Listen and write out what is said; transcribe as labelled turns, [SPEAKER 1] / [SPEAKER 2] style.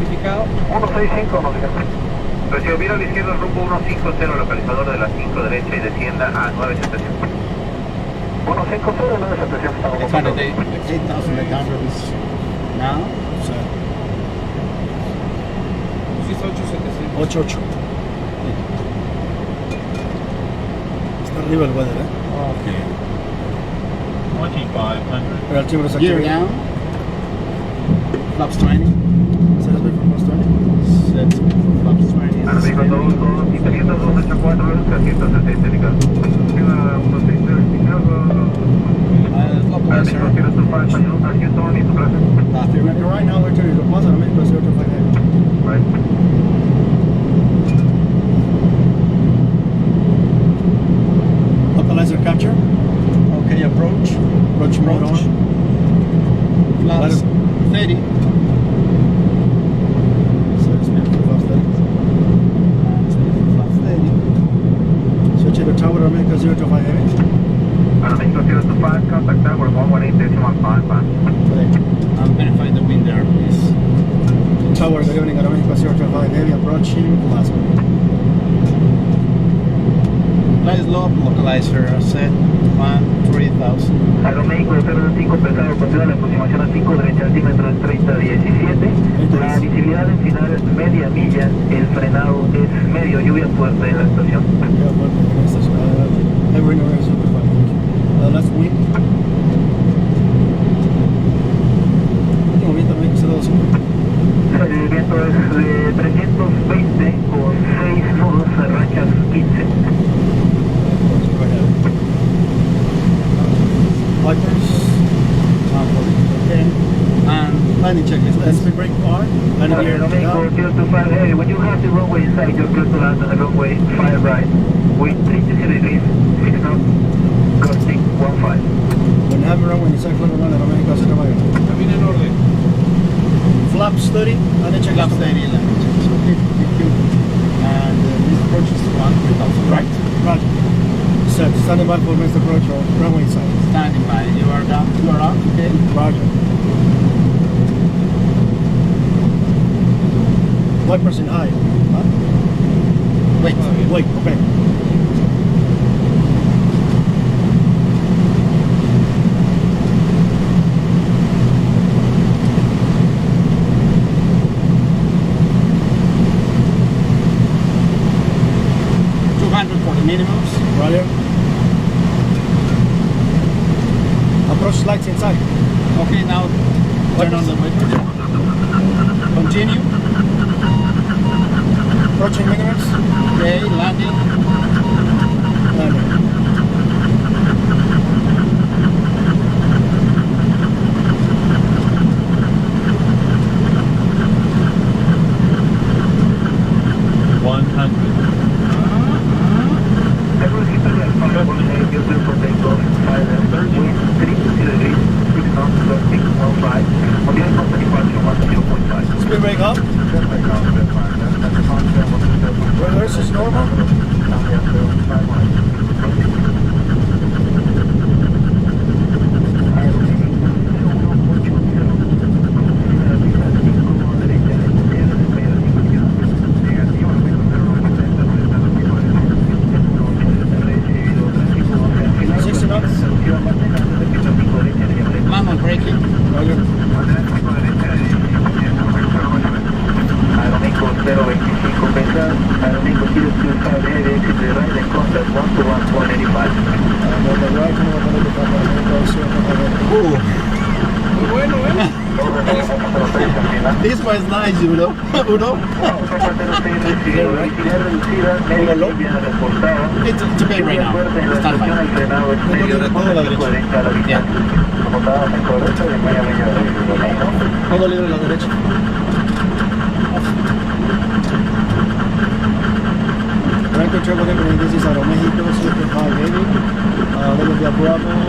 [SPEAKER 1] identificado.
[SPEAKER 2] 165, no diga. Recibe vira a la izquierda rumbo 150, localizador de la 5 derecha y descienda a 977. 150, 977.
[SPEAKER 1] It's 8,000 kilometers now.
[SPEAKER 3] So,
[SPEAKER 1] Sí, es 8,700.
[SPEAKER 3] 88. Está arriba el weather,
[SPEAKER 1] Okay.
[SPEAKER 4] 2500.
[SPEAKER 3] Pero el timbre está
[SPEAKER 1] Gear
[SPEAKER 3] aquí.
[SPEAKER 1] down. Flaps 20.
[SPEAKER 3] Set us for plus 20.
[SPEAKER 1] Set flaps 20.
[SPEAKER 2] Ahora digo 2, Italiano 284, 360 indicado.
[SPEAKER 1] Localizer.
[SPEAKER 3] Right now we're turning the deposit on México 025.
[SPEAKER 2] Right.
[SPEAKER 3] Localizer capture.
[SPEAKER 1] Okay, approach.
[SPEAKER 3] Approach mode on.
[SPEAKER 1] Flaps 30.
[SPEAKER 3] So it's been for flaps 30.
[SPEAKER 1] Flaps 30.
[SPEAKER 3] Switch the tower on México 025.
[SPEAKER 2] Ahora México 025, contact tower 118.55.
[SPEAKER 1] And verify the wind there, please.
[SPEAKER 3] Tower, good evening, Aero México 025 Heavy, approaching Plaza.
[SPEAKER 1] Fly slope, localizer set 13000.
[SPEAKER 2] Aeroméxico 025 pesado, continúa la aproximación a 5 derecha altímetros 3017. La visibilidad en final es media milla, el frenado es medio, lluvia fuerte en la estación.
[SPEAKER 3] Yeah, well, next station. Heavy rain over 025. Last week. Último viento México 025.
[SPEAKER 2] El viento es de 320 con 6 nudos, rachas 15.
[SPEAKER 3] Wipers.
[SPEAKER 1] Okay. And landing checklist.
[SPEAKER 3] Speed brake on. Landing gear
[SPEAKER 2] Aeroméxico
[SPEAKER 3] down.
[SPEAKER 2] 025 heavy, when you have the runway inside, you're clear to land on the runway 5 right. Wind 30 degrees, 6 knots, costing 15.
[SPEAKER 3] When heavy runway inside clear to land, Aero México 025.
[SPEAKER 1] Camina en orden.
[SPEAKER 3] Flaps 30. Landing checklist.
[SPEAKER 1] Flaps 30, landing checklist. Okay, thank you. And this approach is 13000.
[SPEAKER 3] Right. Roger. Set. Standing by for next approach or runway inside.
[SPEAKER 1] Standing by. You are down. You are out. Okay.
[SPEAKER 3] Roger. Wipers in high. Huh?
[SPEAKER 1] Wait.
[SPEAKER 3] Wait, okay.
[SPEAKER 1] For the minimums.
[SPEAKER 3] Roger. Approach lights inside.
[SPEAKER 1] Okay, now turn on the wipers. Continue.
[SPEAKER 3] Approaching minimums.
[SPEAKER 1] Okay, landing.
[SPEAKER 3] Landing. Speed brake up. Reverse is normal.
[SPEAKER 1] Manual braking.
[SPEAKER 3] Roger.
[SPEAKER 2] Aeroméxico 025 pesas, Aeroméxico 025 heavy, exit the right and contact 121.185.
[SPEAKER 3] On the right, no,
[SPEAKER 1] Muy bueno, ¿eh? This was nice, Udo. Udo? It's okay right now. Stand by. Yeah.
[SPEAKER 3] Todo libre a la derecha. Right control, whatever, this is Aeroméxico 025 Heavy. Level via Bravo.